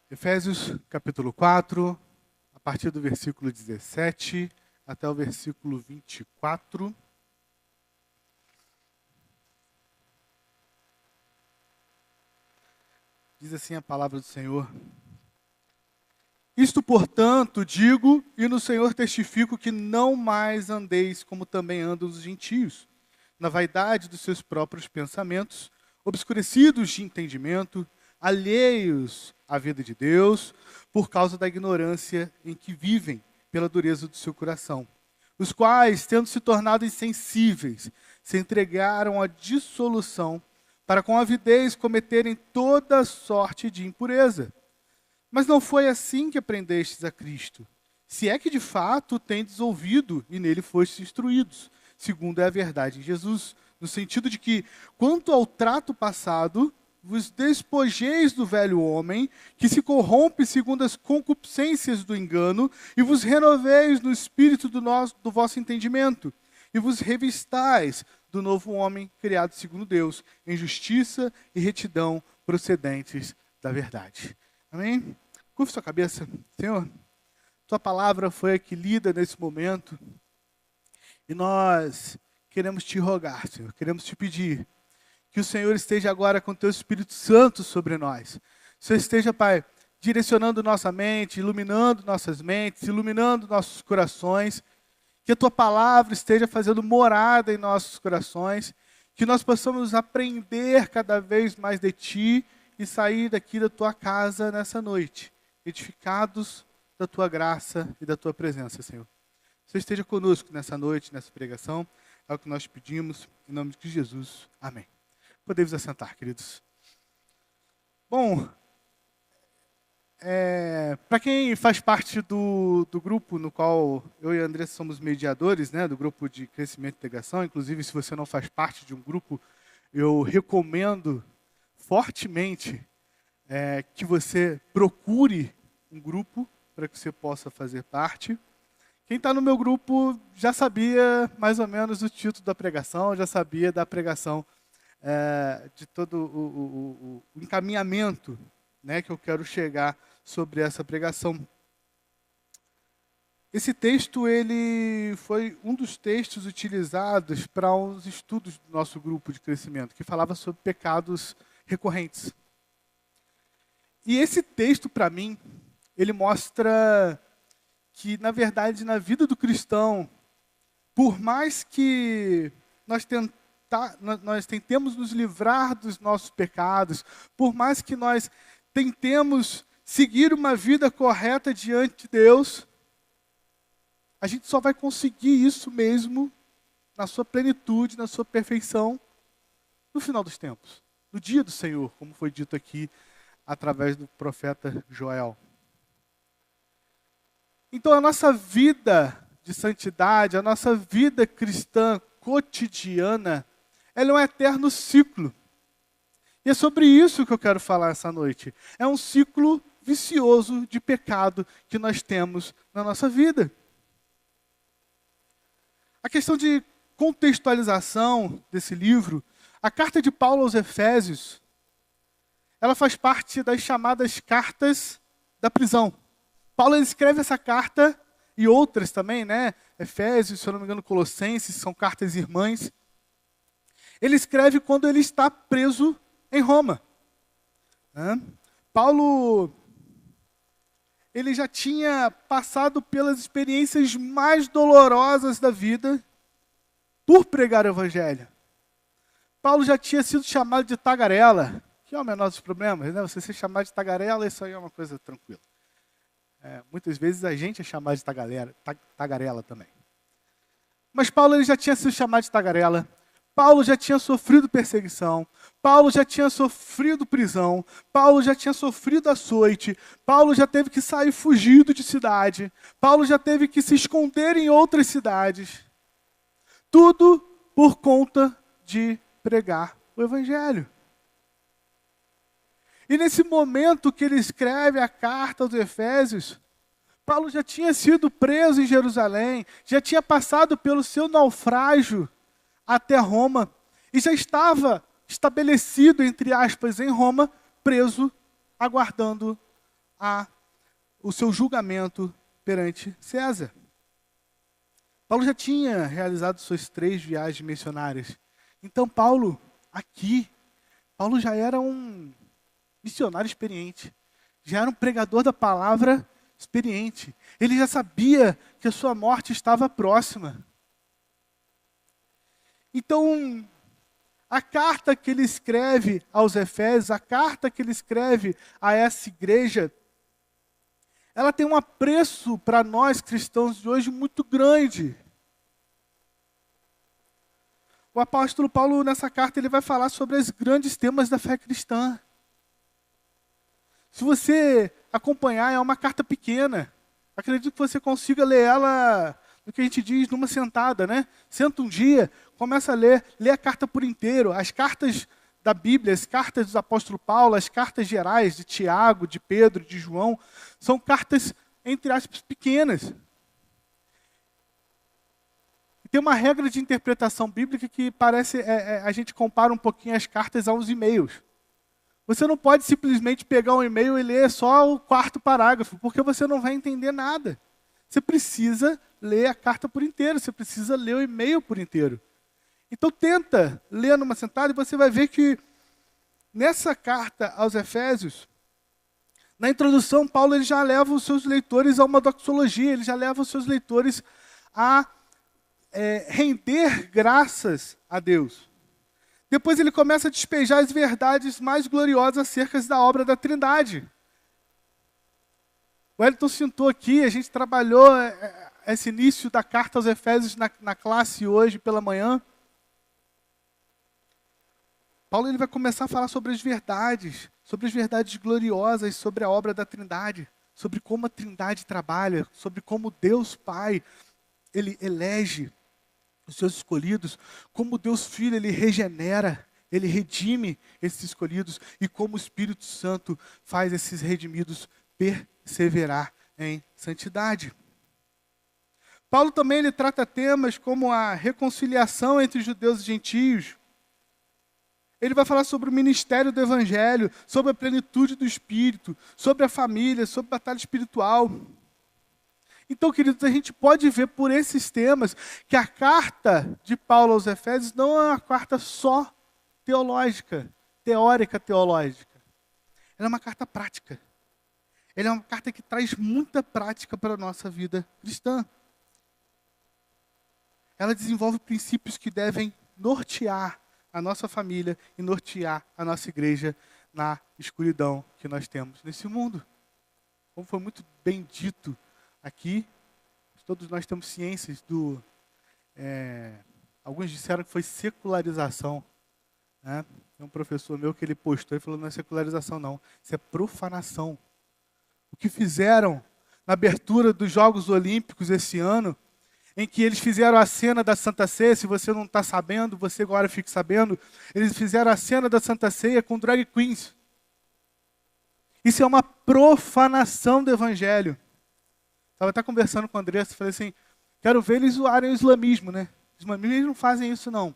Efésios capítulo 4, a partir do versículo 17 até o versículo 24. Diz assim a palavra do Senhor. Isto, portanto, digo e no Senhor testifico que não mais andeis como também andam os gentios, na vaidade dos seus próprios pensamentos, obscurecidos de entendimento, alheios à vida de Deus, por causa da ignorância em que vivem, pela dureza do seu coração, os quais, tendo se tornado insensíveis, se entregaram à dissolução, para com avidez cometerem toda sorte de impureza. Mas não foi assim que aprendestes a Cristo, se é que de fato tendes ouvido e nele fostes instruídos, segundo é a verdade em Jesus, no sentido de que, quanto ao trato passado, vos despojeis do velho homem, que se corrompe segundo as concupiscências do engano, e vos renoveis no espírito do vosso entendimento, e vos revistais do novo homem criado segundo Deus, em justiça e retidão procedentes da verdade. Amém? Curva sua cabeça. Senhor, tua palavra foi aqui lida nesse momento, e nós queremos te rogar, Senhor, queremos te pedir que o Senhor esteja agora com o teu Espírito Santo sobre nós. O Senhor esteja, Pai, direcionando nossa mente, iluminando nossas mentes, iluminando nossos corações, que a tua palavra esteja fazendo morada em nossos corações, que nós possamos aprender cada vez mais de ti e sair daqui da tua casa nessa noite, edificados da tua graça e da tua presença, Senhor. Que o Senhor esteja conosco nessa noite, nessa pregação, é o que nós pedimos, em nome de Jesus. Amém. Podemos assentar, queridos. Bom, para quem faz parte do grupo no qual eu e a Andressa somos mediadores, né, do grupo de crescimento e integração, inclusive se você não faz parte de um grupo, eu recomendo fortemente que você procure um grupo para que você possa fazer parte. Quem está no meu grupo já sabia mais ou menos o título da pregação, já sabia da pregação, de todo o encaminhamento, né, que eu quero chegar sobre essa pregação. Esse texto ele foi um dos textos utilizados para os estudos do nosso grupo de crescimento, que falava sobre pecados recorrentes. E esse texto, para mim, ele mostra que, na verdade, na vida do cristão, por mais que nós tentemos nos livrar dos nossos pecados, por mais que nós tentemos seguir uma vida correta diante de Deus, a gente só vai conseguir isso mesmo na sua plenitude, na sua perfeição, no final dos tempos, no dia do Senhor, como foi dito aqui através do profeta Joel. Então a nossa vida de santidade, a nossa vida cristã cotidiana, ela é um eterno ciclo. E é sobre isso que eu quero falar essa noite. É um ciclo vicioso de pecado que nós temos na nossa vida. A questão de contextualização desse livro, a carta de Paulo aos Efésios, ela faz parte das chamadas cartas da prisão. Paulo escreve essa carta e outras também, né? Efésios, se eu não me engano, Colossenses, são cartas irmãs. Ele escreve quando ele está preso em Roma. Paulo, ele já tinha passado pelas experiências mais dolorosas da vida por pregar o evangelho. Paulo já tinha sido chamado de tagarela, que é o menor dos problemas, né? Você ser chamado de tagarela, isso aí é uma coisa tranquila. Muitas vezes a gente é chamado de tagarela também. Mas Paulo ele já tinha sido chamado de tagarela. Paulo já tinha sofrido perseguição. Paulo já tinha sofrido prisão. Paulo já tinha sofrido açoite. Paulo já teve que sair fugido de cidade. Paulo já teve que se esconder em outras cidades. Tudo por conta de pregar o evangelho. E nesse momento que ele escreve a carta aos Efésios, Paulo já tinha sido preso em Jerusalém, já tinha passado pelo seu naufrágio até Roma, e já estava estabelecido, entre aspas, em Roma, preso, aguardando o seu julgamento perante César. Paulo já tinha realizado suas 3 viagens missionárias. Então Paulo já era um missionário experiente. Já era um pregador da palavra experiente. Ele já sabia que a sua morte estava próxima. Então, a carta que ele escreve aos Efésios, a carta que ele escreve a essa igreja, ela tem um apreço para nós cristãos de hoje muito grande. O apóstolo Paulo, nessa carta, ele vai falar sobre os grandes temas da fé cristã. Se você acompanhar, é uma carta pequena. Acredito que você consiga ler ela, no que a gente diz, numa sentada, né? Senta um dia, começa a lê a carta por inteiro. As cartas da Bíblia, as cartas do apóstolo Paulo, as cartas gerais de Tiago, de Pedro, de João, são cartas, entre aspas, pequenas. E tem uma regra de interpretação bíblica que parece, a gente compara um pouquinho as cartas aos e-mails. Você não pode simplesmente pegar um e-mail e ler só o 4º parágrafo, porque você não vai entender nada. Você precisa ler a carta por inteiro, você precisa ler o e-mail por inteiro. Então tenta ler numa sentada e você vai ver que nessa carta aos Efésios, na introdução, Paulo ele já leva os seus leitores a uma doxologia, ele já leva os seus leitores a render graças a Deus. Depois ele começa a despejar as verdades mais gloriosas acerca da obra da Trindade. O Wellington citou aqui, a gente trabalhou esse início da carta aos Efésios na classe hoje pela manhã. Paulo ele vai começar a falar sobre as verdades gloriosas, sobre a obra da Trindade, sobre como a Trindade trabalha, sobre como Deus Pai, ele elege os seus escolhidos, como Deus Filho, ele regenera, ele redime esses escolhidos, e como o Espírito Santo faz esses redimidos perseverar em santidade. Paulo também ele trata temas como a reconciliação entre judeus e gentios. Ele vai falar sobre o ministério do Evangelho, sobre a plenitude do Espírito, sobre a família, sobre a batalha espiritual. Então, queridos, a gente pode ver por esses temas que a carta de Paulo aos Efésios não é uma carta só teológica, teórica teológica. Ela é uma carta prática. Ela é uma carta que traz muita prática para a nossa vida cristã. Ela desenvolve princípios que devem nortear a nossa família e nortear a nossa igreja na escuridão que nós temos nesse mundo. Como foi muito bem dito aqui, todos nós temos ciências do... alguns disseram que foi secularização. Né? Tem um professor meu que ele postou e falou, não é secularização não, isso é profanação. O que fizeram na abertura dos Jogos Olímpicos esse ano, em que eles fizeram a cena da Santa Ceia, se você não está sabendo, você agora fique sabendo, eles fizeram a cena da Santa Ceia com drag queens. Isso é uma profanação do Evangelho. Estava até conversando com o André, falei assim, quero ver eles zoarem o islamismo, né? Os islamistas eles não fazem isso, não.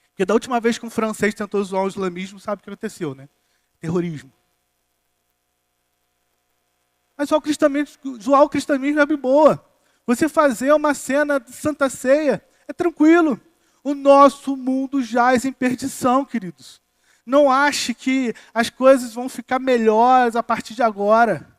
Porque da última vez que um francês tentou zoar o islamismo, sabe o que aconteceu, né? Terrorismo. Mas zoar o cristianismo é boa. Você fazer uma cena de Santa Ceia é tranquilo. O nosso mundo jaz em perdição, queridos. Não ache que as coisas vão ficar melhores a partir de agora.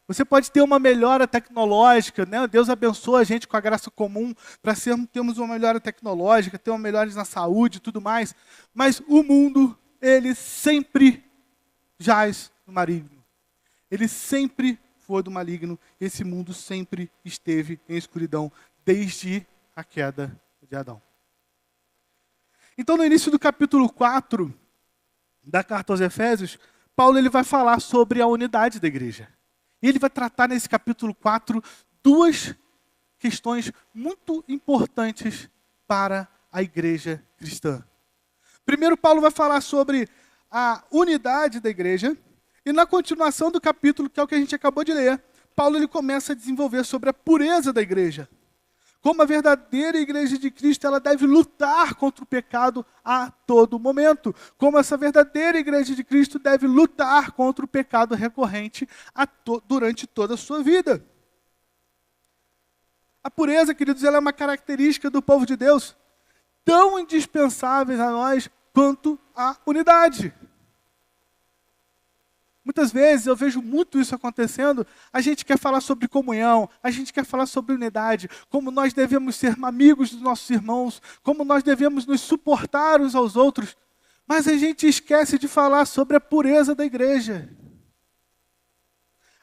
Você pode ter uma melhora tecnológica, né? Deus abençoa a gente com a graça comum para termos uma melhora tecnológica, ter uma melhora na saúde e tudo mais. Mas o mundo, ele sempre jaz no maligno. Ele sempre foi do maligno. Esse mundo sempre esteve em escuridão desde a queda de Adão. Então, no início do capítulo 4 da carta aos Efésios, Paulo ele vai falar sobre a unidade da igreja. E ele vai tratar nesse capítulo 4 duas questões muito importantes para a igreja cristã. Primeiro, Paulo vai falar sobre a unidade da igreja. E na continuação do capítulo, que é o que a gente acabou de ler, Paulo ele começa a desenvolver sobre a pureza da igreja. Como a verdadeira igreja de Cristo, ela deve lutar contra o pecado a todo momento. Como essa verdadeira igreja de Cristo deve lutar contra o pecado recorrente durante toda a sua vida. A pureza, queridos, ela é uma característica do povo de Deus, tão indispensáveis a nós quanto a unidade. Muitas vezes eu vejo muito isso acontecendo, a gente quer falar sobre comunhão, a gente quer falar sobre unidade, como nós devemos ser amigos dos nossos irmãos, como nós devemos nos suportar uns aos outros, mas a gente esquece de falar sobre a pureza da igreja.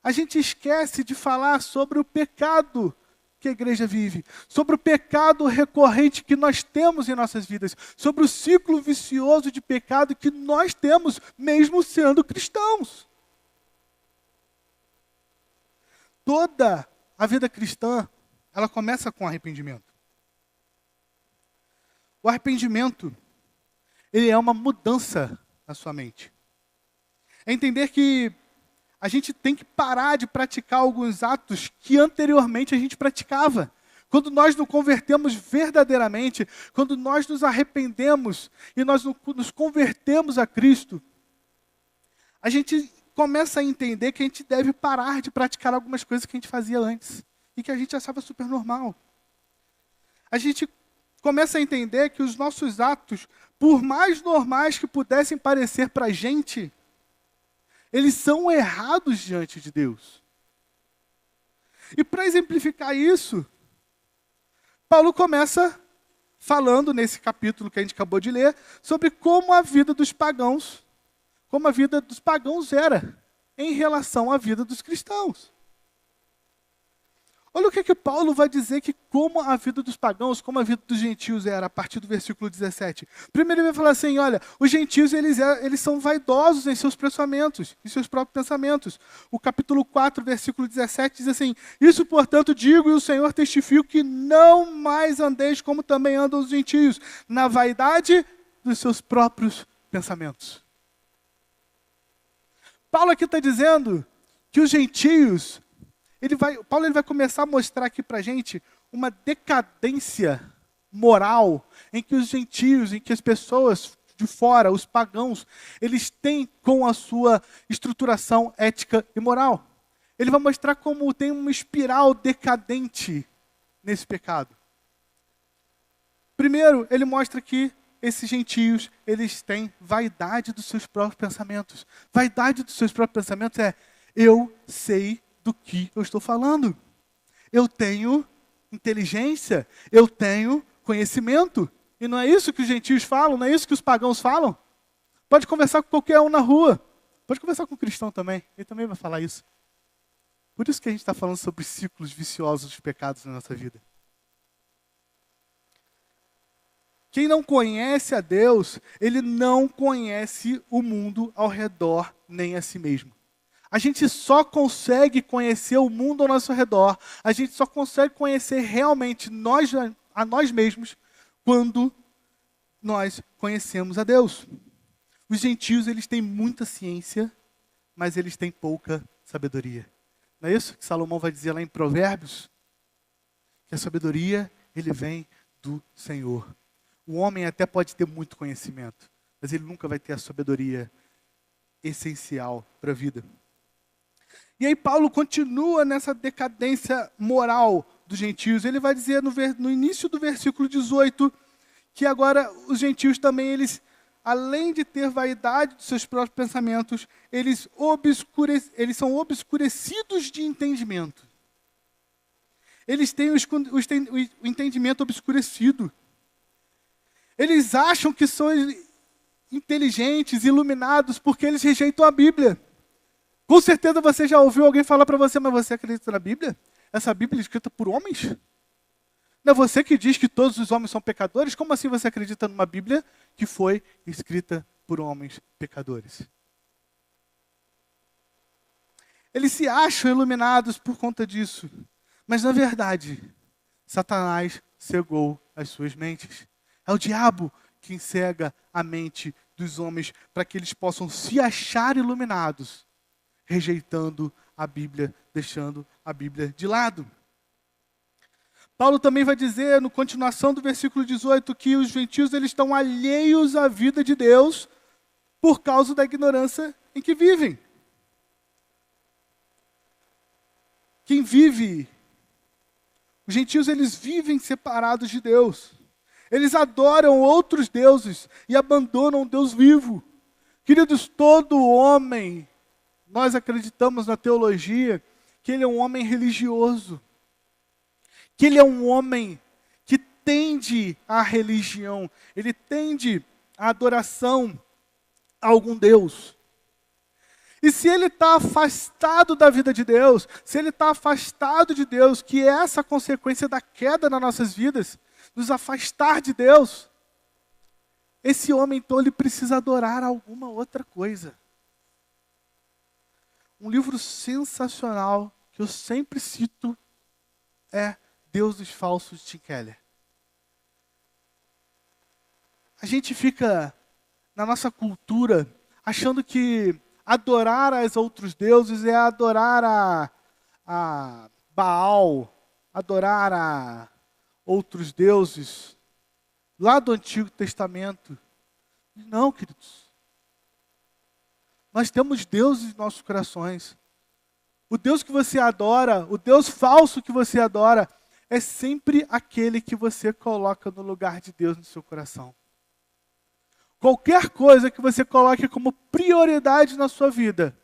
A gente esquece de falar sobre o pecado que a igreja vive, sobre o pecado recorrente que nós temos em nossas vidas, sobre o ciclo vicioso de pecado que nós temos, mesmo sendo cristãos. Toda a vida cristã, ela começa com arrependimento. O arrependimento, ele é uma mudança na sua mente. É entender que a gente tem que parar de praticar alguns atos que anteriormente a gente praticava. Quando nós nos convertemos verdadeiramente, quando nós nos arrependemos e nós nos convertemos a Cristo, a gente começa a entender que a gente deve parar de praticar algumas coisas que a gente fazia antes e que a gente achava super normal. A gente começa a entender que os nossos atos, por mais normais que pudessem parecer para a gente, eles são errados diante de Deus. E para exemplificar isso, Paulo começa falando nesse capítulo que a gente acabou de ler, sobre como a vida dos pagãos era em relação à vida dos cristãos. Olha o que Paulo vai dizer que como a vida dos pagãos, como a vida dos gentios era, a partir do versículo 17. Primeiro ele vai falar assim, olha, os gentios eles são vaidosos em seus pensamentos, em seus próprios pensamentos. O capítulo 4, versículo 17 diz assim, isso, portanto, digo e o Senhor testifica que não mais andeis como também andam os gentios, na vaidade dos seus próprios pensamentos. Paulo aqui está dizendo que os gentios, Paulo vai começar a mostrar aqui para a gente uma decadência moral em que os gentios, em que as pessoas de fora, os pagãos, eles têm com a sua estruturação ética e moral. Ele vai mostrar como tem uma espiral decadente nesse pecado. Primeiro, ele mostra que esses gentios, eles têm vaidade dos seus próprios pensamentos. Vaidade dos seus próprios pensamentos é, eu sei do que eu estou falando. Eu tenho inteligência, eu tenho conhecimento. E não é isso que os gentios falam, não é isso que os pagãos falam. Pode conversar com qualquer um na rua. Pode conversar com um cristão também, ele também vai falar isso. Por isso que a gente está falando sobre ciclos viciosos de pecados na nossa vida. Quem não conhece a Deus, ele não conhece o mundo ao redor, nem a si mesmo. A gente só consegue conhecer o mundo ao nosso redor, a gente só consegue conhecer realmente a nós mesmos quando nós conhecemos a Deus. Os gentios, eles têm muita ciência, mas eles têm pouca sabedoria. Não é isso que Salomão vai dizer lá em Provérbios? Que a sabedoria, ele vem do Senhor. O homem até pode ter muito conhecimento, mas ele nunca vai ter a sabedoria essencial para a vida. E aí Paulo continua nessa decadência moral dos gentios. Ele vai dizer no início do versículo 18, que agora os gentios também, eles, além de ter vaidade dos seus próprios pensamentos, eles são obscurecidos de entendimento. Eles têm o entendimento obscurecido. Eles acham que são inteligentes, iluminados, porque eles rejeitam a Bíblia. Com certeza você já ouviu alguém falar para você, mas você acredita na Bíblia? Essa Bíblia é escrita por homens? Não é você que diz que todos os homens são pecadores? Como assim você acredita numa Bíblia que foi escrita por homens pecadores? Eles se acham iluminados por conta disso. Mas na verdade, Satanás cegou as suas mentes. É o diabo que cega a mente dos homens para que eles possam se achar iluminados, rejeitando a Bíblia, deixando a Bíblia de lado. Paulo também vai dizer, no continuação do versículo 18, que os gentios eles estão alheios à vida de Deus por causa da ignorância em que vivem. Quem vive, os gentios eles vivem separados de Deus. Eles adoram outros deuses e abandonam o Deus vivo. Queridos, todo homem, nós acreditamos na teologia, que ele é um homem religioso. Que ele é um homem que tende à religião. Ele tende à adoração a algum Deus. E se ele está afastado da vida de Deus, se ele está afastado de Deus, que é essa consequência da queda nas nossas vidas, nos afastar de Deus, esse homem então ele precisa adorar alguma outra coisa. Um livro sensacional que eu sempre cito é Deuses Falsos de Tim Keller. A gente fica na nossa cultura achando que adorar aos outros deuses é adorar a Baal, adorar a outros deuses lá do Antigo Testamento. Não, queridos. Nós temos deuses em nossos corações. O Deus que você adora, o Deus falso que você adora, é sempre aquele que você coloca no lugar de Deus no seu coração. Qualquer coisa que você coloque como prioridade na sua vida,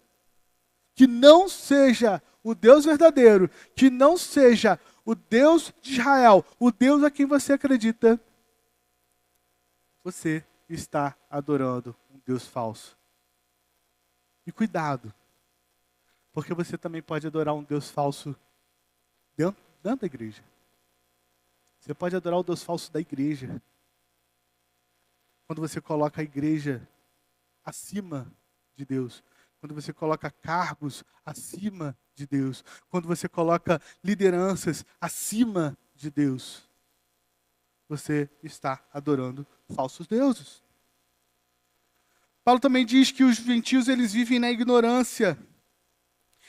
que não seja o Deus verdadeiro, que não seja o Deus de Israel, o Deus a quem você acredita, você está adorando um Deus falso. E cuidado, porque você também pode adorar um Deus falso dentro da igreja. Você pode adorar o Deus falso da igreja. Quando você coloca a igreja acima de Deus. Quando você coloca cargos acima de Deus. Quando você coloca lideranças acima de Deus. Você está adorando falsos deuses. Paulo também diz que os gentios eles vivem na ignorância.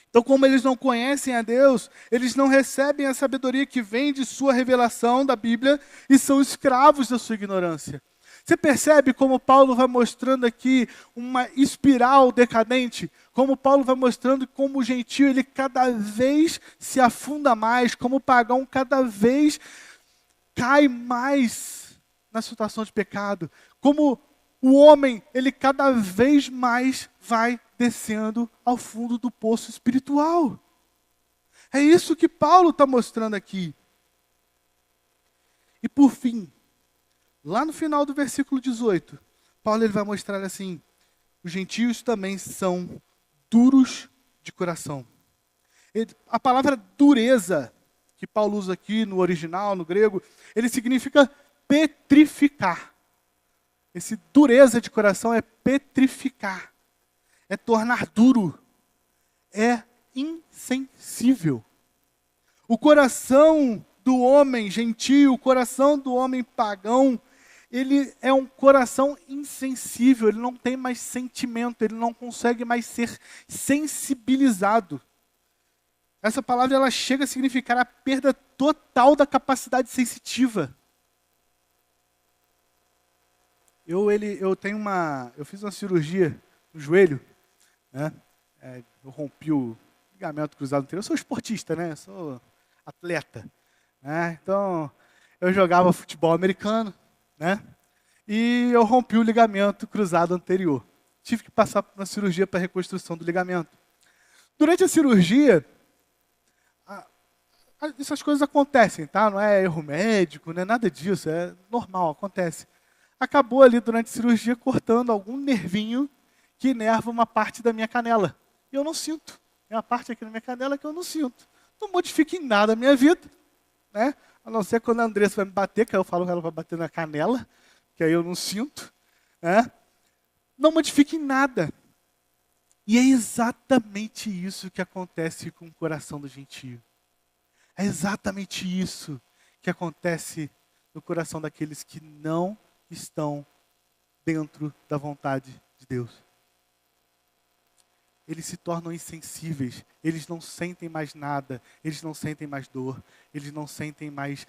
Então, como eles não conhecem a Deus, eles não recebem a sabedoria que vem de sua revelação da Bíblia e são escravos da sua ignorância. Você percebe como Paulo vai mostrando aqui uma espiral decadente? Como Paulo vai mostrando como o gentio ele cada vez se afunda mais, como o pagão cada vez cai mais na situação de pecado. Como o homem, ele cada vez mais vai descendo ao fundo do poço espiritual. É isso que Paulo está mostrando aqui. E por fim, lá no final do versículo 18, Paulo ele vai mostrar assim, os gentios também são duros de coração. A palavra dureza, que Paulo usa aqui no original, no grego, ele significa petrificar. Esse dureza de coração é petrificar, é tornar duro, é insensível. O coração do homem gentio, o coração do homem pagão, ele é um coração insensível, ele não tem mais sentimento, ele não consegue mais ser sensibilizado. Essa palavra ela chega a significar a perda total da capacidade sensitiva. Eu fiz uma cirurgia no joelho, né? Eu rompi o ligamento cruzado anterior. Eu sou esportista, né? Eu sou atleta, né? Então, eu jogava futebol americano, né? E eu rompi o ligamento cruzado anterior. Tive que passar por uma cirurgia para reconstrução do ligamento. Durante a cirurgia, essas coisas acontecem, tá? Não é erro médico, não é nada disso, é normal, acontece. Acabou ali durante a cirurgia cortando algum nervinho que inerva uma parte da minha canela. E eu não sinto. Tem uma parte aqui na minha canela que eu não sinto. Não modifica em nada a minha vida, né? A não ser quando a Andressa vai me bater, que aí eu falo que ela vai bater na canela, que aí eu não sinto, né? Não modifica em nada. E é exatamente isso que acontece com o coração do gentio. É exatamente isso que acontece no coração daqueles que não estão dentro da vontade de Deus. eles se tornam insensíveis, eles não sentem mais nada, eles não sentem mais dor, eles não sentem mais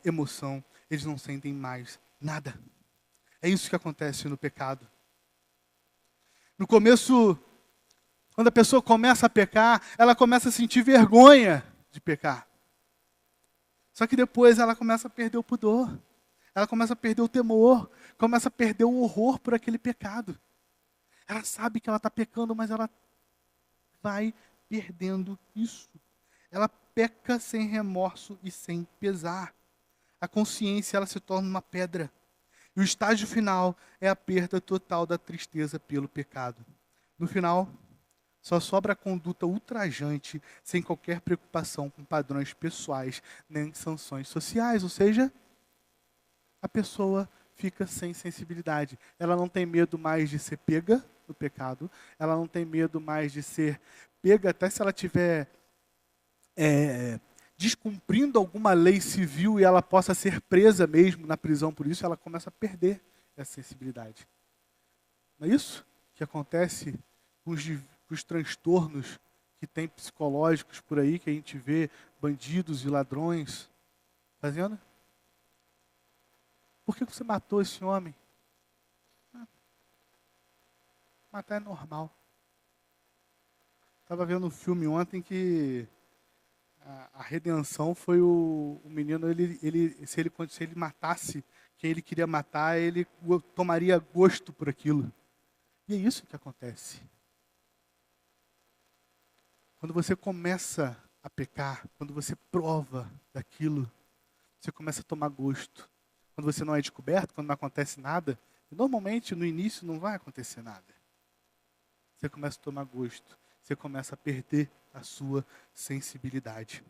emoção, eles não sentem mais nada. É isso que acontece no pecado. No começo, quando a pessoa começa a pecar, ela começa a sentir vergonha de pecar. Só que depois ela começa a perder o pudor, ela começa a perder o temor, começa a perder o horror por aquele pecado. Ela sabe que ela está pecando, mas ela vai perdendo isso. Ela peca sem remorso e sem pesar. A consciência ela se torna uma pedra. E o estágio final é a perda total da tristeza pelo pecado. No final, só sobra a conduta ultrajante, sem qualquer preocupação com padrões pessoais, nem sanções sociais. Ou seja, a pessoa fica sem sensibilidade. Ela não tem medo mais de ser pega no pecado. Ela não tem medo mais de ser pega, até se ela tiver descumprindo alguma lei civil e ela possa ser presa mesmo na prisão por isso, ela começa a perder essa sensibilidade. Não é isso que acontece com os transtornos que tem psicológicos por aí, que a gente vê bandidos e ladrões fazendo? Por que você matou esse homem? Matar é normal. Estava vendo um filme ontem que a redenção foi o menino, se ele matasse quem ele queria matar, ele tomaria gosto por aquilo. E é isso que acontece. Quando você começa a pecar, quando você prova daquilo, você começa a tomar gosto. Quando você não é descoberto, quando não acontece nada, normalmente no início não vai acontecer nada. Você começa a tomar gosto, você começa a perder a sua sensibilidade.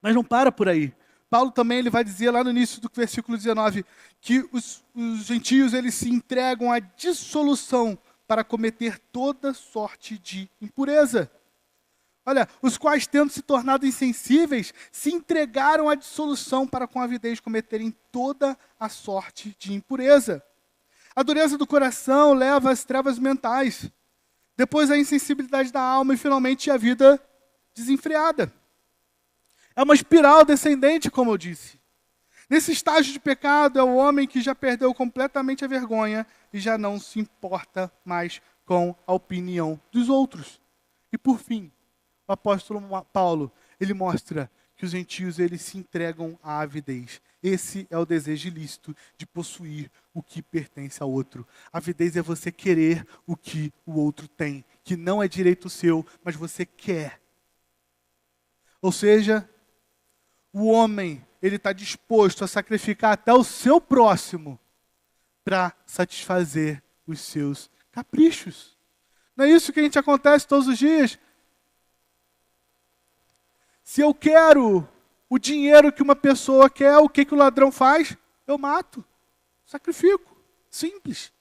Mas não para por aí. Paulo também ele vai dizer lá no início do versículo 19 que os gentios eles se entregam à dissolução para cometer toda sorte de impureza. Olha, os quais, tendo se tornado insensíveis, se entregaram à dissolução para com avidez cometerem toda a sorte de impureza. A dureza do coração leva às trevas mentais. Depois a insensibilidade da alma e finalmente a vida desenfreada. É uma espiral descendente, como eu disse. Nesse estágio de pecado é o homem que já perdeu completamente a vergonha e já não se importa mais com a opinião dos outros. E por fim, o apóstolo Paulo, ele mostra que os gentios eles se entregam à avidez. Esse é o desejo ilícito de possuir o que pertence ao outro. A avidez é você querer o que o outro tem, que não é direito seu, mas você quer. Ou seja, o homem ele está disposto a sacrificar até o seu próximo para satisfazer os seus caprichos. Não é isso que a gente acontece todos os dias? Se eu quero o dinheiro que uma pessoa quer, o que o ladrão faz? Eu mato, sacrifico, simples.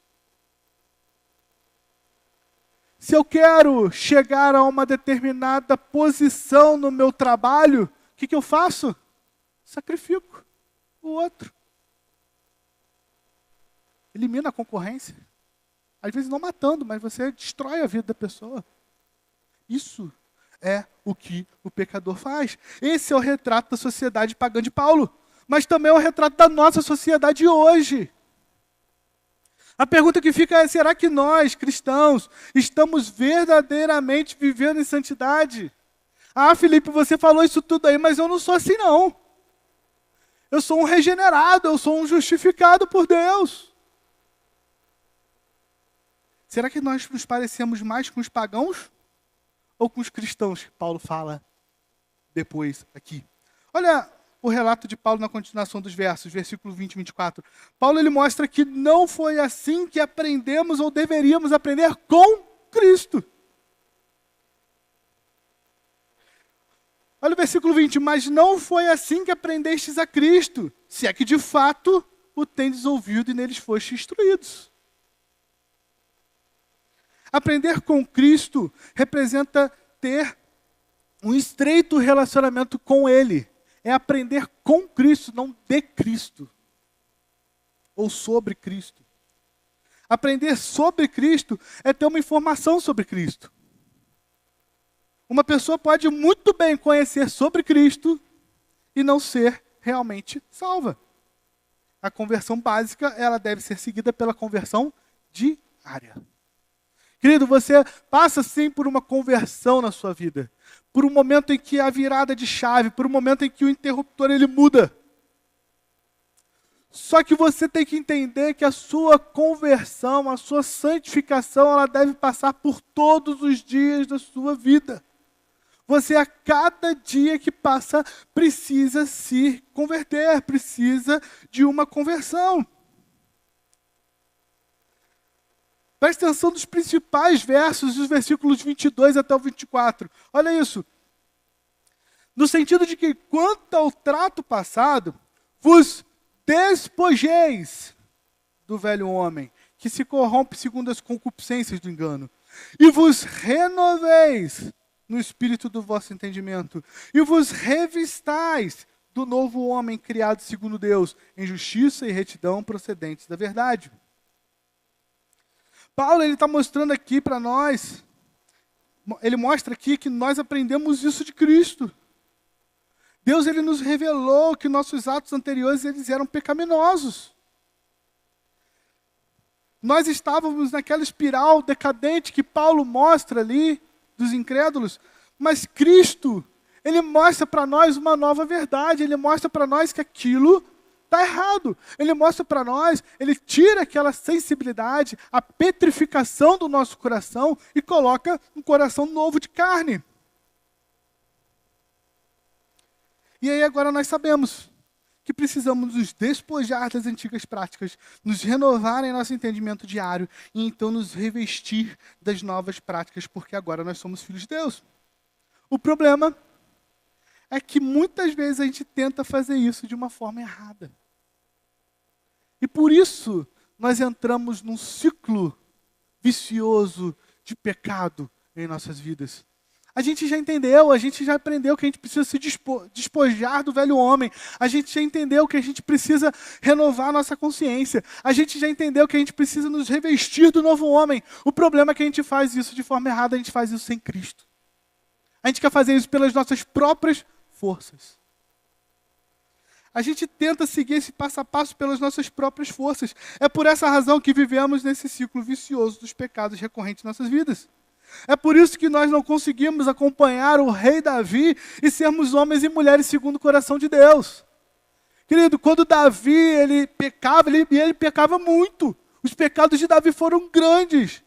Se eu quero chegar a uma determinada posição no meu trabalho, o que eu faço? Sacrifico o outro. Elimina a concorrência. Às vezes não matando, mas você destrói a vida da pessoa. Isso é o que o pecador faz. Esse é o retrato da sociedade pagã de Paulo, mas também é o retrato da nossa sociedade hoje. A pergunta que fica é, será que nós, cristãos, estamos verdadeiramente vivendo em santidade? Ah, Felipe, você falou isso tudo aí, mas eu não sou assim não. Eu sou um regenerado, eu sou um justificado por Deus. Será que nós nos parecemos mais com os pagãos? Ou com os cristãos que Paulo fala depois aqui? Olha o relato de Paulo na continuação dos versos, versículo 20 e 24. Paulo ele mostra que não foi assim que aprendemos ou deveríamos aprender com Cristo. Olha o versículo 20. Mas não foi assim que aprendestes a Cristo, se é que de fato o tendes ouvido e neles fostes instruídos. Aprender com Cristo representa ter um estreito relacionamento com Ele. É aprender com Cristo, não de Cristo. Ou sobre Cristo. Aprender sobre Cristo é ter uma informação sobre Cristo. Uma pessoa pode muito bem conhecer sobre Cristo e não ser realmente salva. A conversão básica, ela deve ser seguida pela conversão diária. Querido, você passa sim por uma conversão na sua vida. Por um momento em que a virada de chave, por um momento em que o interruptor ele muda. Só que você tem que entender que a sua conversão, a sua santificação, ela deve passar por todos os dias da sua vida. Você, a cada dia que passa, precisa se converter, precisa de uma conversão. Preste atenção nos principais versos, dos versículos 22 até o 24. Olha isso. No sentido de que, quanto ao trato passado, vos despojeis do velho homem, que se corrompe segundo as concupiscências do engano, e vos renoveis no espírito do vosso entendimento, e vos revistais do novo homem criado segundo Deus, em justiça e retidão procedentes da verdade. Paulo está mostrando aqui para nós, ele mostra aqui que nós aprendemos isso de Cristo. Deus ele nos revelou que nossos atos anteriores eles eram pecaminosos. Nós estávamos naquela espiral decadente que Paulo mostra ali, dos incrédulos, mas Cristo, ele mostra para nós uma nova verdade, ele mostra para nós que aquilo está errado. Ele mostra para nós, ele tira aquela sensibilidade, a petrificação do nosso coração e coloca um coração novo de carne. E aí agora nós sabemos que precisamos nos despojar das antigas práticas, nos renovar em nosso entendimento diário e então nos revestir das novas práticas, porque agora nós somos filhos de Deus. O problema é que muitas vezes a gente tenta fazer isso de uma forma errada. E por isso nós entramos num ciclo vicioso de pecado em nossas vidas. A gente já entendeu, a gente já aprendeu que a gente precisa se despojar do velho homem. A gente já entendeu que a gente precisa renovar a nossa consciência. A gente já entendeu que a gente precisa nos revestir do novo homem. O problema é que a gente faz isso de forma errada, a gente faz isso sem Cristo. A gente quer fazer isso pelas nossas próprias forças. A gente tenta seguir esse passo a passo pelas nossas próprias forças. É por essa razão que vivemos nesse ciclo vicioso dos pecados recorrentes em nossas vidas. É por isso que nós não conseguimos acompanhar o rei Davi e sermos homens e mulheres segundo o coração de Deus. Querido, quando Davi ele pecava, ele pecava muito. Os pecados de Davi foram grandes.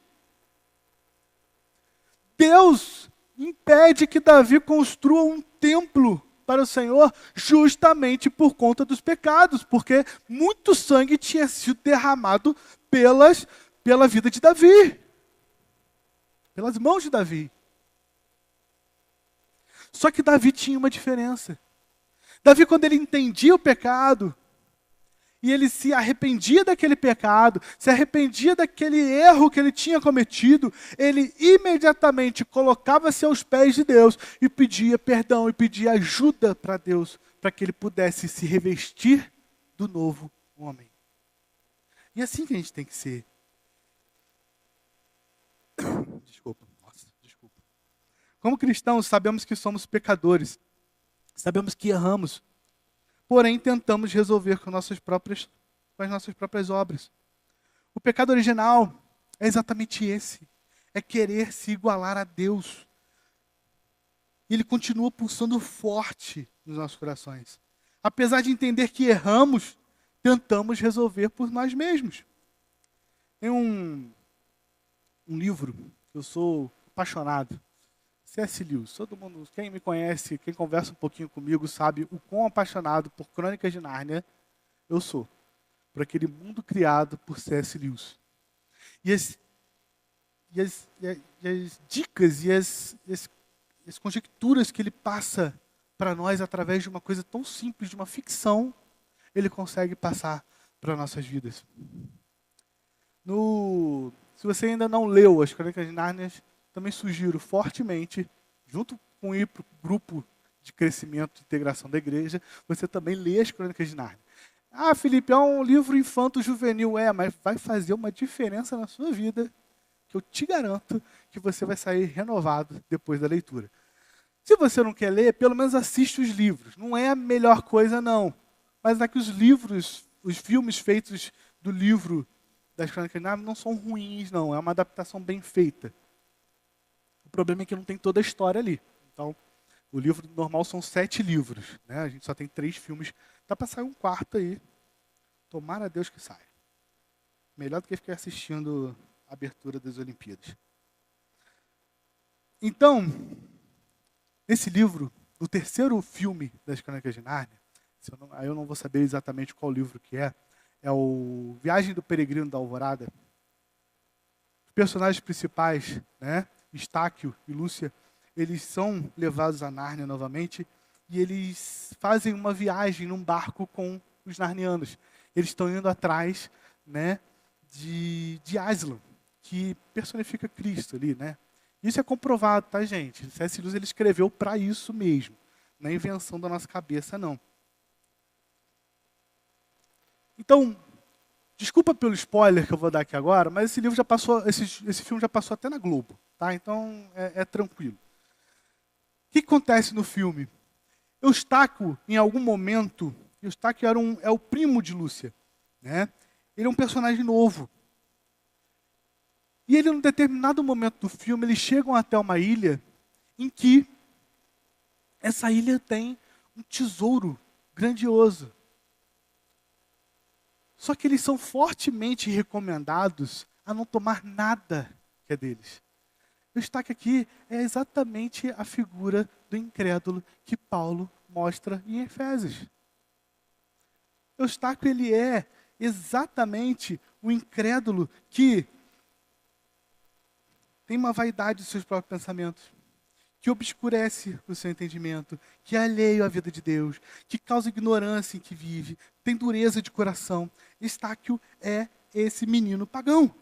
Deus impede que Davi construa um templo para o Senhor justamente por conta dos pecados, porque muito sangue tinha sido derramado pela vida de Davi. Pelas mãos de Davi. Só que Davi tinha uma diferença. Davi, quando ele entendia o pecado, e ele se arrependia daquele pecado, se arrependia daquele erro que ele tinha cometido, ele imediatamente colocava-se aos pés de Deus e pedia perdão, e pedia ajuda para Deus, para que ele pudesse se revestir do novo homem. E é assim que a gente tem que ser. Desculpa. Como cristãos, sabemos que somos pecadores. Sabemos que erramos. Porém, tentamos resolver com as nossas próprias obras. O pecado original é exatamente esse. É querer se igualar a Deus. E ele continua pulsando forte nos nossos corações. Apesar de entender que erramos, tentamos resolver por nós mesmos. Tem um livro que eu sou apaixonado. C.S. Lewis. Todo mundo, quem me conhece, quem conversa um pouquinho comigo, sabe o quão apaixonado por Crônicas de Nárnia eu sou. Por aquele mundo criado por C.S. Lewis. E as dicas e as conjecturas que ele passa para nós através de uma coisa tão simples, de uma ficção, ele consegue passar para nossas vidas. Se você ainda não leu as Crônicas de Nárnia, também sugiro fortemente, junto com ir para o grupo de crescimento e integração da igreja, você também lê as Crônicas de Nárnia. Ah, Felipe, é um livro infanto-juvenil. Mas vai fazer uma diferença na sua vida, que eu te garanto que você vai sair renovado depois da leitura. Se você não quer ler, pelo menos assiste os livros. Não é a melhor coisa, não. Mas é que os livros, os filmes feitos do livro das Crônicas de Nárnia não são ruins, não. É uma adaptação bem feita. O problema é que não tem toda a história ali. Então, o livro normal são 7 livros, né? A gente só tem 3 filmes. Dá para sair um quarto aí. Tomara a Deus que saia. Melhor do que ficar assistindo a abertura das Olimpíadas. Então, nesse livro, o terceiro filme das Crônicas de Nárnia, aí eu não vou saber exatamente qual livro que é o Viagem do Peregrino da Alvorada. Os personagens principais, né, Estáquio e Lúcia, eles são levados a Nárnia novamente e eles fazem uma viagem num barco com os narnianos. Eles estão indo atrás, né, de Aslan, que personifica Cristo ali, né? Isso é comprovado, tá, gente? C.S. Lewis ele escreveu para isso mesmo. Não é invenção da nossa cabeça, não. Então, desculpa pelo spoiler que eu vou dar aqui agora, mas esse livro já passou, esse filme já passou até na Globo, tá? Então é tranquilo. O que acontece no filme? Eustáquio, em algum momento, Eustáquio é o primo de Lúcia, né? Ele é um personagem novo. E ele, num determinado momento do filme, eles chegam até uma ilha em que essa ilha tem um tesouro grandioso. Só que eles são fortemente recomendados a não tomar nada que é deles. O destaque aqui é exatamente a figura do incrédulo que Paulo mostra em Efésios. Eustáquio, ele é exatamente o incrédulo que tem uma vaidade dos seus próprios pensamentos, que obscurece o seu entendimento, que é alheio à vida de Deus, que causa ignorância em que vive, tem dureza de coração. Estáquio é esse menino pagão.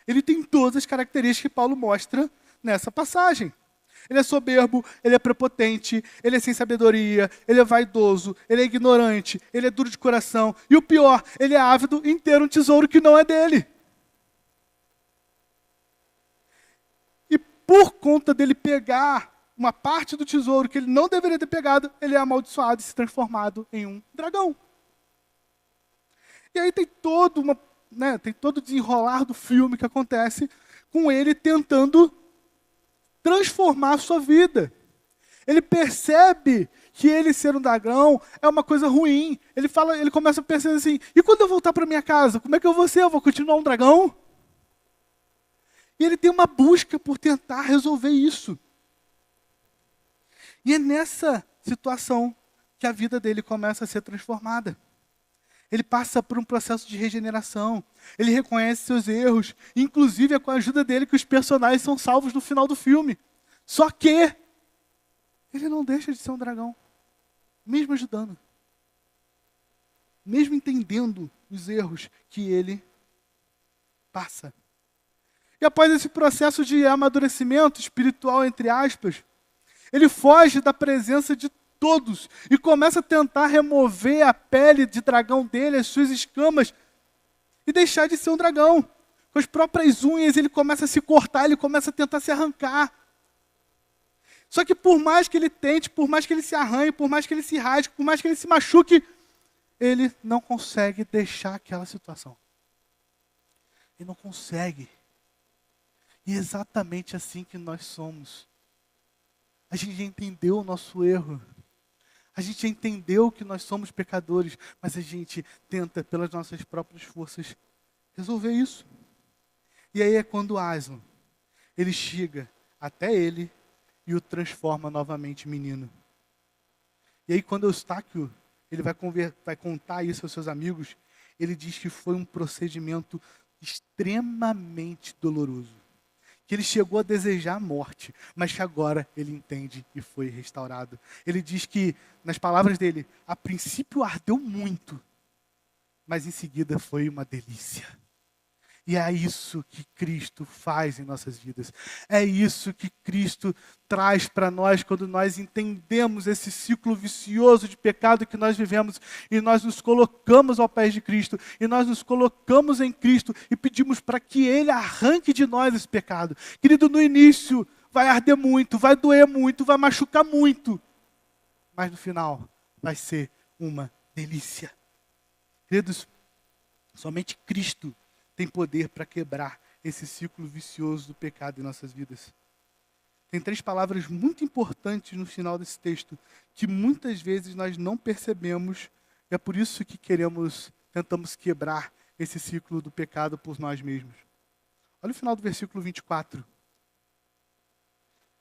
Ele tem todas as características que Paulo mostra nessa passagem. Ele é soberbo, ele é prepotente, ele é sem sabedoria, ele é vaidoso, ele é ignorante, ele é duro de coração. E o pior, ele é ávido em ter um tesouro que não é dele. E por conta dele pegar uma parte do tesouro que ele não deveria ter pegado, ele é amaldiçoado e se transformado em um dragão. E aí tem todo o desenrolar do filme que acontece com ele tentando transformar a sua vida. Ele percebe que ele ser um dragão é uma coisa ruim. Ele começa a pensar assim, e quando eu voltar para minha casa, como é que eu vou ser? Eu vou continuar um dragão? E ele tem uma busca por tentar resolver isso. E é nessa situação que a vida dele começa a ser transformada. Ele passa por um processo de regeneração. Ele reconhece seus erros. Inclusive é com a ajuda dele que os personagens são salvos no final do filme. Só que ele não deixa de ser um dragão. Mesmo ajudando. Mesmo entendendo os erros que ele passa. E após esse processo de amadurecimento espiritual, entre aspas, ele foge da presença de todos e começa a tentar remover a pele de dragão dele, as suas escamas, e deixar de ser um dragão. Com as próprias unhas ele começa a se cortar, ele começa a tentar se arrancar. Só que por mais que ele tente, por mais que ele se arranhe, por mais que ele se rasgue, por mais que ele se machuque, ele não consegue deixar aquela situação. Ele não consegue. E é exatamente assim que nós somos. A gente já entendeu o nosso erro. A gente já entendeu que nós somos pecadores, mas a gente tenta, pelas nossas próprias forças, resolver isso. E aí é quando Aslan, ele chega até ele e o transforma novamente em menino. E aí quando Eustáquio, ele vai contar isso aos seus amigos, ele diz que foi um procedimento extremamente doloroso. Que ele chegou a desejar a morte, mas que agora ele entende e foi restaurado. Ele diz que, nas palavras dele, a princípio ardeu muito, mas em seguida foi uma delícia. E é isso que Cristo faz em nossas vidas. É isso que Cristo traz para nós quando nós entendemos esse ciclo vicioso de pecado que nós vivemos e nós nos colocamos aos pés de Cristo e nós nos colocamos em Cristo e pedimos para que Ele arranque de nós esse pecado. Querido, no início vai arder muito, vai doer muito, vai machucar muito, mas no final vai ser uma delícia. Queridos, somente Cristo tem poder para quebrar esse ciclo vicioso do pecado em nossas vidas. Tem 3 palavras muito importantes no final desse texto, que muitas vezes nós não percebemos, e é por isso que tentamos quebrar esse ciclo do pecado por nós mesmos. Olha o final do versículo 24.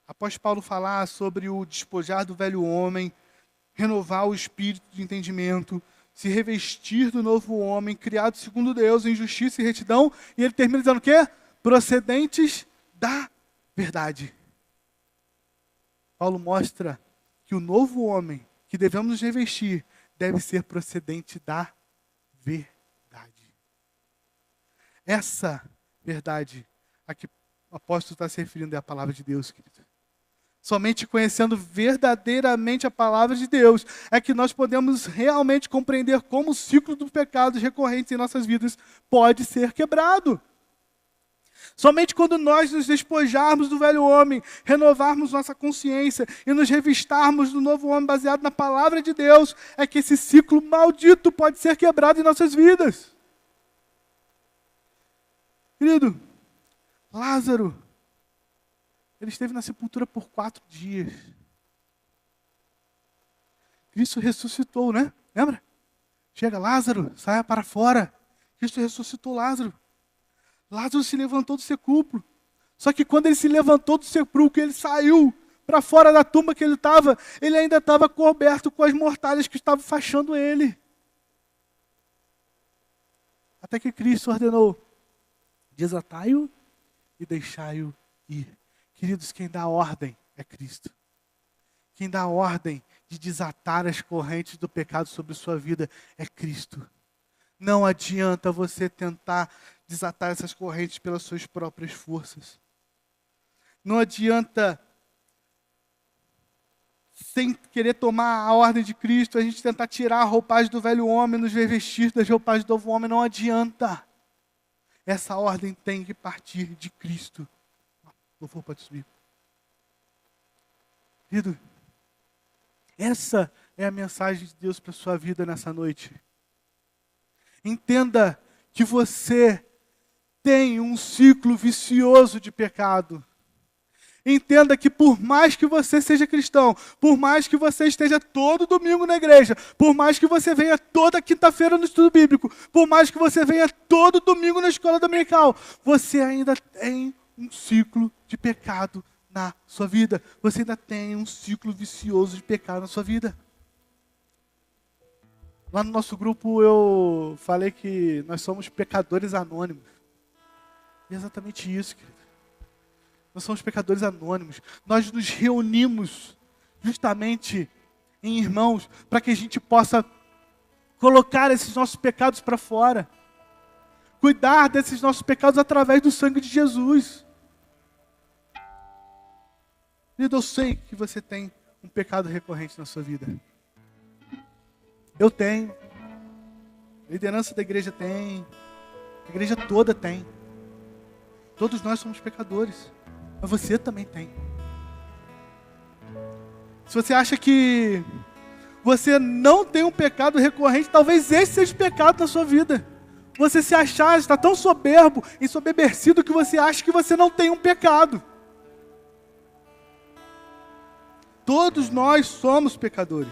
Após Paulo falar sobre o despojar do velho homem, renovar o espírito de entendimento, se revestir do novo homem, criado segundo Deus, em justiça e retidão. E ele termina dizendo o quê? Procedentes da verdade. Paulo mostra que o novo homem que devemos nos revestir deve ser procedente da verdade. Essa verdade a que o apóstolo está se referindo é a palavra de Deus, querido. Somente conhecendo verdadeiramente a palavra de Deus é que nós podemos realmente compreender como o ciclo dos pecados recorrentes em nossas vidas pode ser quebrado. Somente quando nós nos despojarmos do velho homem, renovarmos nossa consciência e nos revistarmos do novo homem baseado na palavra de Deus, é que esse ciclo maldito pode ser quebrado em nossas vidas. Querido, Lázaro, ele esteve na sepultura por 4 dias. Cristo ressuscitou, né? Lembra? Chega, Lázaro, saia para fora. Cristo ressuscitou Lázaro. Lázaro se levantou do sepulcro. Só que quando ele se levantou do sepulcro, ele saiu para fora da tumba que ele estava, ele ainda estava coberto com as mortalhas que estavam fachando ele. Até que Cristo ordenou: desatai-o e deixai-o ir. Queridos, quem dá ordem é Cristo. Quem dá ordem de desatar as correntes do pecado sobre sua vida é Cristo. Não adianta você tentar desatar essas correntes pelas suas próprias forças. Não adianta, sem querer tomar a ordem de Cristo, a gente tentar tirar a roupagem do velho homem, nos revestir das roupagens do novo homem. Não adianta. Essa ordem tem que partir de Cristo. Louvor, pode subir. Querido, essa é a mensagem de Deus para a sua vida nessa noite. Entenda que você tem um ciclo vicioso de pecado. Entenda que por mais que você seja cristão, por mais que você esteja todo domingo na igreja, por mais que você venha toda quinta-feira no estudo bíblico, por mais que você venha todo domingo na escola dominical, você ainda tem um ciclo de pecado na sua vida. Você ainda tem um ciclo vicioso de pecado na sua vida. Lá no nosso grupo eu falei que nós somos pecadores anônimos. E é exatamente isso, querido. Nós somos pecadores anônimos. Nós nos reunimos justamente em irmãos para que a gente possa colocar esses nossos pecados para fora. Cuidar desses nossos pecados através do sangue de Jesus. Querido, eu sei que você tem um pecado recorrente na sua vida. Eu tenho. A liderança da igreja tem. A igreja toda tem. Todos nós somos pecadores. Mas você também tem. Se você acha que você não tem um pecado recorrente, talvez esse seja o pecado da sua vida. Você se achar, está tão soberbo, ensoberbecido, que você acha que você não tem um pecado. Todos nós somos pecadores.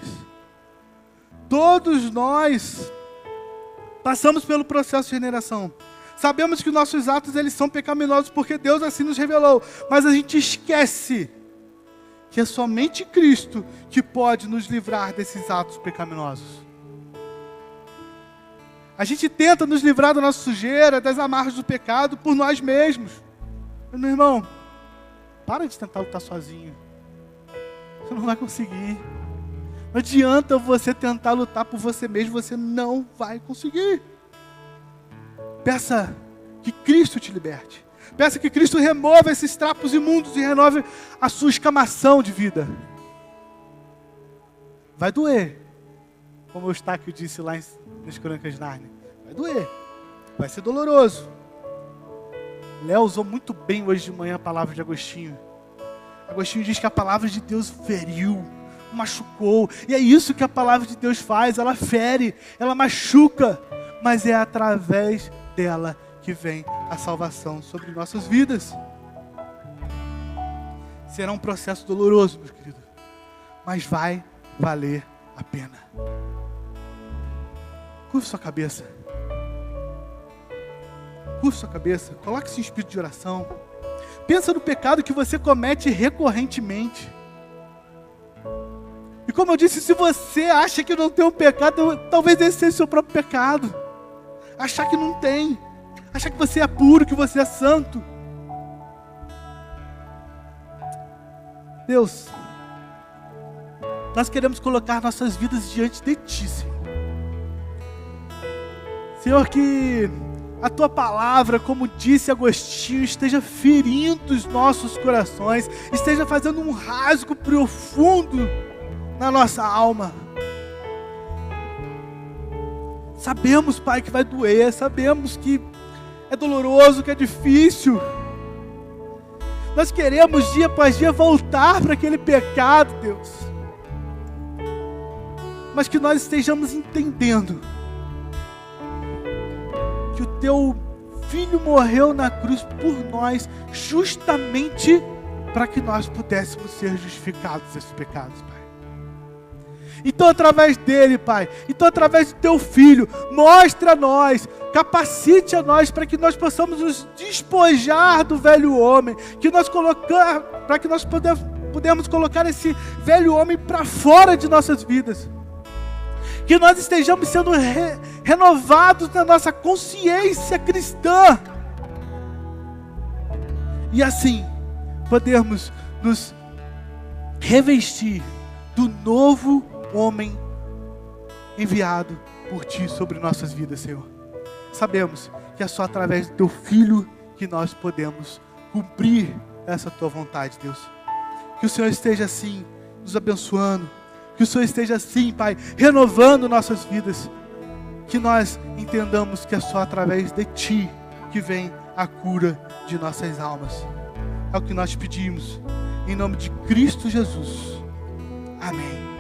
Todos nós passamos pelo processo de regeneração. Sabemos que nossos atos eles são pecaminosos porque Deus assim nos revelou. Mas a gente esquece que é somente Cristo que pode nos livrar desses atos pecaminosos. A gente tenta nos livrar da nossa sujeira, das amarras do pecado por nós mesmos. Mas, meu irmão, para de tentar lutar sozinho. Você não vai conseguir. Não adianta você tentar lutar por você mesmo, você não vai conseguir. Peça que Cristo te liberte. Peça que Cristo remova esses trapos imundos e renove a sua escamação de vida. Vai doer, como o Eustáquio disse lá nas Crônicas de Nárnia. Vai doer, vai ser doloroso. Léo usou muito bem hoje de manhã a palavra de Agostinho. Agostinho diz que a palavra de Deus feriu, machucou. E é isso que a palavra de Deus faz, ela fere, ela machuca. Mas é através dela que vem a salvação sobre nossas vidas. Será um processo doloroso, meus queridos, mas vai valer a pena. Curva sua cabeça. Curva sua cabeça. Coloque-se em espírito de oração. Pensa no pecado que você comete recorrentemente. E como eu disse, se você acha que não tem um pecado, talvez esse seja o seu próprio pecado. Achar que não tem. Achar que você é puro, que você é santo. Deus, nós queremos colocar nossas vidas diante de Ti, Senhor. Senhor, que a Tua palavra, como disse Agostinho, esteja ferindo os nossos corações, esteja fazendo um rasgo profundo na nossa alma. Sabemos, Pai, que vai doer, sabemos que é doloroso, que é difícil. Nós queremos dia após dia voltar para aquele pecado, Deus. Mas que nós estejamos entendendo que o Teu Filho morreu na cruz por nós, justamente para que nós pudéssemos ser justificados desses pecados, Pai. Então, através dele, Pai, então através do Teu Filho, mostre a nós, capacite a nós para que nós possamos nos despojar do velho homem, para que nós podemos colocar esse velho homem para fora de nossas vidas. Que nós estejamos sendo renovados na nossa consciência cristã. E assim, podermos nos revestir do novo homem enviado por Ti sobre nossas vidas, Senhor. Sabemos que é só através do Teu Filho que nós podemos cumprir essa Tua vontade, Deus. Que o Senhor esteja assim nos abençoando. Que o Senhor esteja assim, Pai, renovando nossas vidas. Que nós entendamos que é só através de Ti que vem a cura de nossas almas. É o que nós pedimos, em nome de Cristo Jesus. Amém.